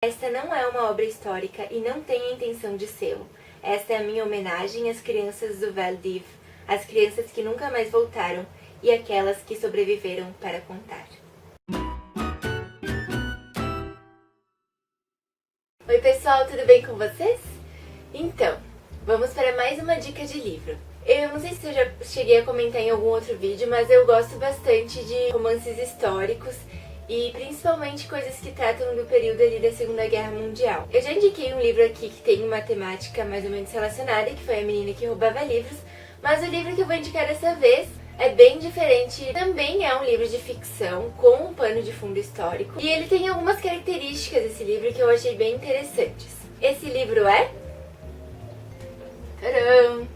Esta não é uma obra histórica e não tem a intenção de sê-lo. Esta é a minha homenagem às crianças do Val d'Iv, às crianças que nunca mais voltaram e aquelas que sobreviveram para contar. Oi pessoal, tudo bem com vocês? Então, vamos para mais uma dica de livro. Eu não sei se eu já cheguei a comentar em algum outro vídeo, mas eu gosto bastante de romances históricos e principalmente coisas que tratam do período ali da Segunda Guerra Mundial. Eu já indiquei um livro aqui que tem uma temática mais ou menos relacionada, que foi A Menina que Roubava Livros, mas o livro que eu vou indicar dessa vez é bem diferente. Também é um livro de ficção com um pano de fundo histórico e ele tem algumas características desse livro que eu achei bem interessantes. Esse livro é... Tcharam!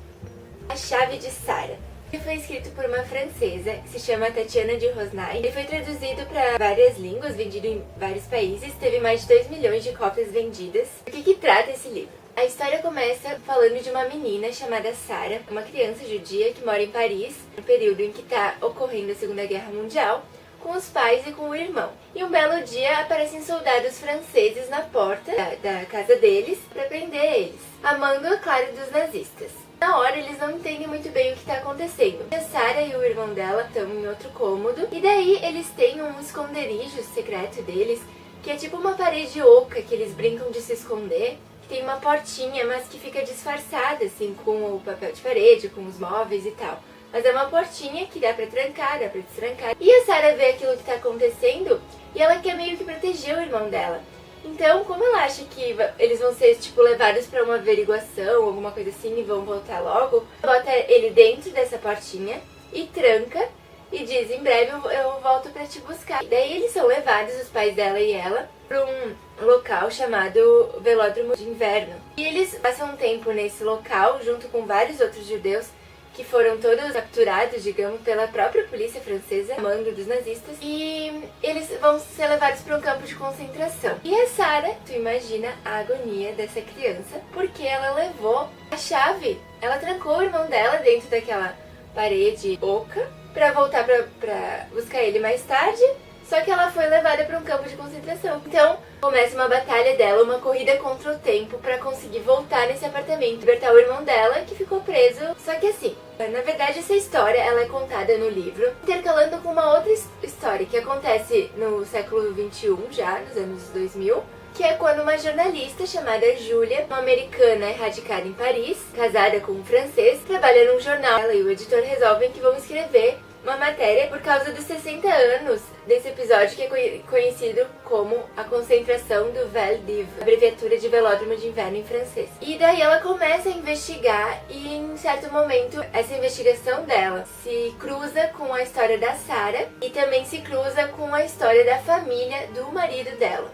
A Chave de Sara. Ele foi escrito por uma francesa que se chama Tatiana de Rosnay. Ele foi traduzido para várias línguas, vendido em vários países, teve mais de 2 milhões de cópias vendidas. Do que trata esse livro? A história começa falando de uma menina chamada Sara, uma criança judia que mora em Paris, no período em que está ocorrendo a Segunda Guerra Mundial, com os pais e com o irmão. E um belo dia aparecem soldados franceses na porta da casa deles para prender eles, amando, é claro, dos nazistas. Na hora, eles não entendem muito bem o que está acontecendo. A Sara e o irmão dela estão em outro cômodo, e daí eles têm um esconderijo secreto deles, que é tipo uma parede oca que eles brincam de se esconder, que tem uma portinha, mas que fica disfarçada, assim, com o papel de parede, com os móveis e tal. Mas é uma portinha que dá pra trancar, dá pra destrancar. E a Sara vê aquilo que tá acontecendo, e ela quer meio que proteger o irmão dela. Então, como ela acha que eles vão ser, tipo, levados pra uma averiguação, alguma coisa assim, e vão voltar logo, bota ele dentro dessa portinha e tranca e diz, em breve eu volto pra te buscar. E daí eles são levados, os pais dela e ela, pra um local chamado Velódromo de Inverno. E eles passam um tempo nesse local, junto com vários outros judeus, que foram todos capturados, digamos, pela própria polícia francesa, mando dos nazistas, e eles vão ser levados para um campo de concentração. E a Sara, tu imagina a agonia dessa criança, porque ela levou a chave, ela trancou o irmão dela dentro daquela parede oca, para voltar para buscar ele mais tarde, só que ela foi levada para um campo de concentração. Então, começa uma batalha dela, uma corrida contra o tempo para conseguir voltar nesse apartamento, libertar o irmão dela, que ficou preso. Só que assim, na verdade essa história ela é contada no livro, intercalando com uma outra história que acontece no século XXI, já nos anos 2000, que é quando uma jornalista chamada Julia, uma americana radicada em Paris, casada com um francês, trabalha num jornal. Ela e o editor resolvem que vão escrever uma matéria por causa dos 60 anos desse episódio que é conhecido como a concentração do Val d'Iv, abreviatura de Velódromo de Inverno em francês. E daí ela começa a investigar e em certo momento essa investigação dela se cruza com a história da Sara e também se cruza com a história da família do marido dela,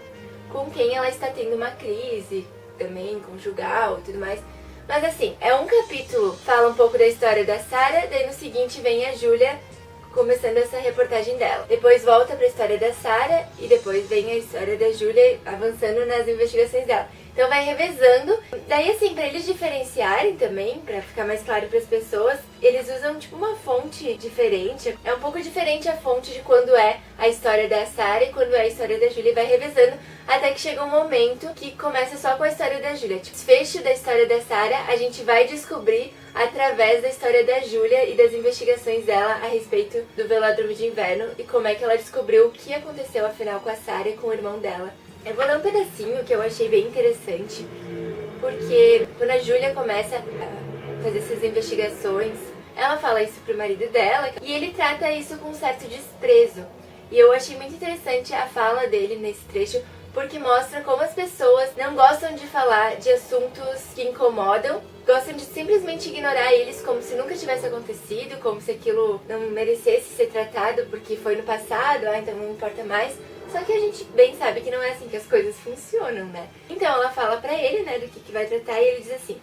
com quem ela está tendo uma crise também conjugal e tudo mais. Mas assim, é um capítulo, fala um pouco da história da Sara, daí no seguinte vem a Julia começando essa reportagem dela. Depois volta pra história da Sara e depois vem a história da Julia avançando nas investigações dela. Então vai revezando. Daí assim, pra eles diferenciarem também, pra ficar mais claro pras pessoas, eles usam tipo uma fonte diferente. É um pouco diferente a fonte de quando é a história da Sara e quando é a história da Julia, e vai revezando até que chega um momento que começa só com a história da Julia. Tipo, desfecho da história da Sara, a gente vai descobrir através da história da Julia e das investigações dela a respeito do Velódromo de Inverno e como é que ela descobriu o que aconteceu afinal com a Sara e com o irmão dela. Eu vou ler um pedacinho que eu achei bem interessante, porque quando a Julia começa a fazer essas investigações, ela fala isso pro marido dela e ele trata isso com um certo desprezo. E eu achei muito interessante a fala dele nesse trecho, porque mostra como as pessoas não gostam de falar de assuntos que incomodam, gostam de simplesmente ignorar eles como se nunca tivesse acontecido, como se aquilo não merecesse ser tratado porque foi no passado, então não importa mais. Só que a gente bem sabe que não é assim que as coisas funcionam, né? Então ela fala pra ele, né, do que vai tratar, e ele diz assim: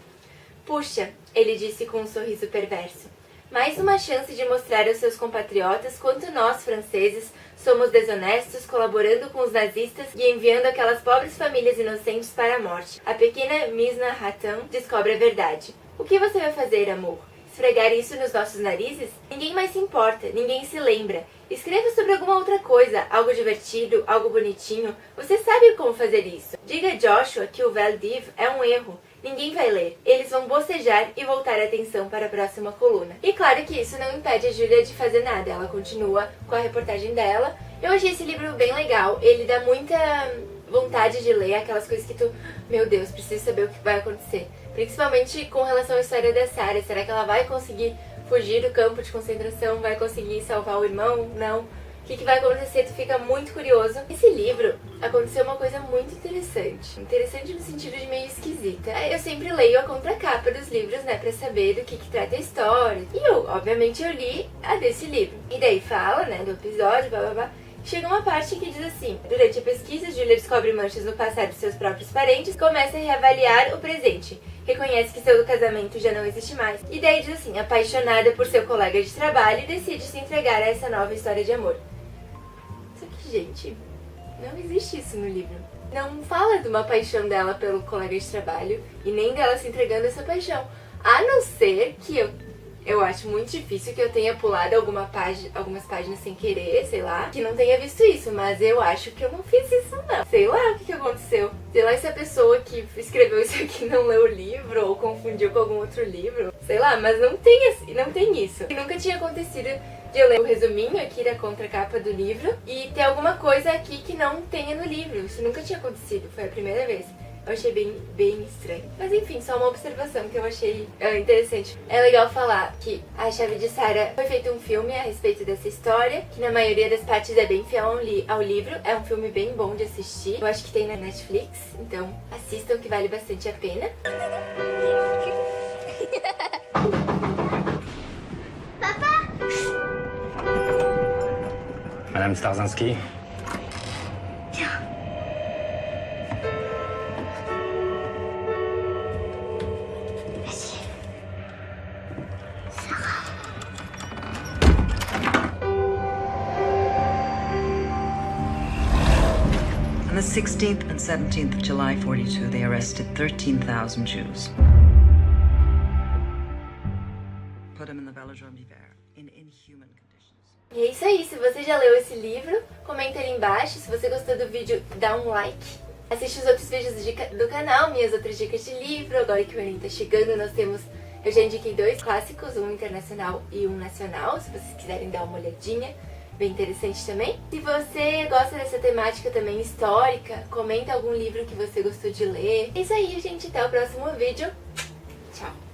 "Puxa", ele disse com um sorriso perverso, "mais uma chance de mostrar aos seus compatriotas quanto nós, franceses, somos desonestos, colaborando com os nazistas e enviando aquelas pobres famílias inocentes para a morte. A pequena Miss Narratan descobre a verdade. O que você vai fazer, amor? esfregar isso nos nossos narizes, ninguém mais se importa, ninguém se lembra. Escreva sobre alguma outra coisa, algo divertido, algo bonitinho. Você sabe como fazer isso. Diga a Joshua que o Vel Div é um erro. Ninguém vai ler. Eles vão bocejar e voltar a atenção para a próxima coluna. E claro que isso não impede a Julia de fazer nada. Ela continua com a reportagem dela. Eu achei esse livro bem legal. Ele dá muita vontade de ler, aquelas coisas que tu... Meu Deus, preciso saber o que vai acontecer. Principalmente com relação à história da Sarah. Será que ela vai conseguir fugir do campo de concentração? Vai conseguir salvar o irmão? Não. O que vai acontecer? Tu fica muito curioso. Esse livro, aconteceu uma coisa muito interessante. Interessante no sentido de meio esquisita. Eu sempre leio a contracapa dos livros, né, pra saber do que trata a história. E obviamente, eu li a desse livro. E daí fala, né, do episódio, blá blá blá. Chega uma parte que diz assim: durante a pesquisa, Julia descobre manchas no passado de seus próprios parentes, começa a reavaliar o presente, reconhece que seu casamento já não existe mais, e daí diz assim: apaixonada por seu colega de trabalho, decide se entregar a essa nova história de amor. Só que, gente, não existe isso no livro. Não fala de uma paixão dela pelo colega de trabalho, e nem dela se entregando a essa paixão. A não ser que eu acho muito difícil que eu tenha pulado algumas páginas sem querer, sei lá, que não tenha visto isso, mas eu acho que eu não fiz isso não. Sei lá o que aconteceu. Sei lá se a pessoa que escreveu isso aqui não leu o livro ou confundiu com algum outro livro. Sei lá, mas não tem isso. E nunca tinha acontecido de eu ler o resuminho aqui da contracapa do livro e ter alguma coisa aqui que não tenha no livro. Isso nunca tinha acontecido, foi a primeira vez. Eu achei bem estranho. Mas enfim, só uma observação que eu achei interessante. É legal falar que A Chave de Sarah foi feito um filme a respeito dessa história, que na maioria das partes é bem fiel ao livro. É um filme bem bom de assistir. Eu acho que tem na Netflix, então assistam que vale bastante a pena. Madame Starzynski. On the 16th and 17th of July 42, they arrested 13,000 Jews. Put them in the Velodrome d'Hiver in inhuman conditions. E é isso aí, se você já leu esse livro, comenta ali embaixo. Se você gostou do vídeo, dá um like. Assiste os outros vídeos do canal, minhas outras dicas de livro. Agora que o Enem tá chegando, eu já indiquei 2 clássicos, um internacional e um nacional, se vocês quiserem dar uma olhadinha. Bem interessante também. Se você gosta dessa temática também histórica, comenta algum livro que você gostou de ler. É isso aí, gente. Até o próximo vídeo. Tchau!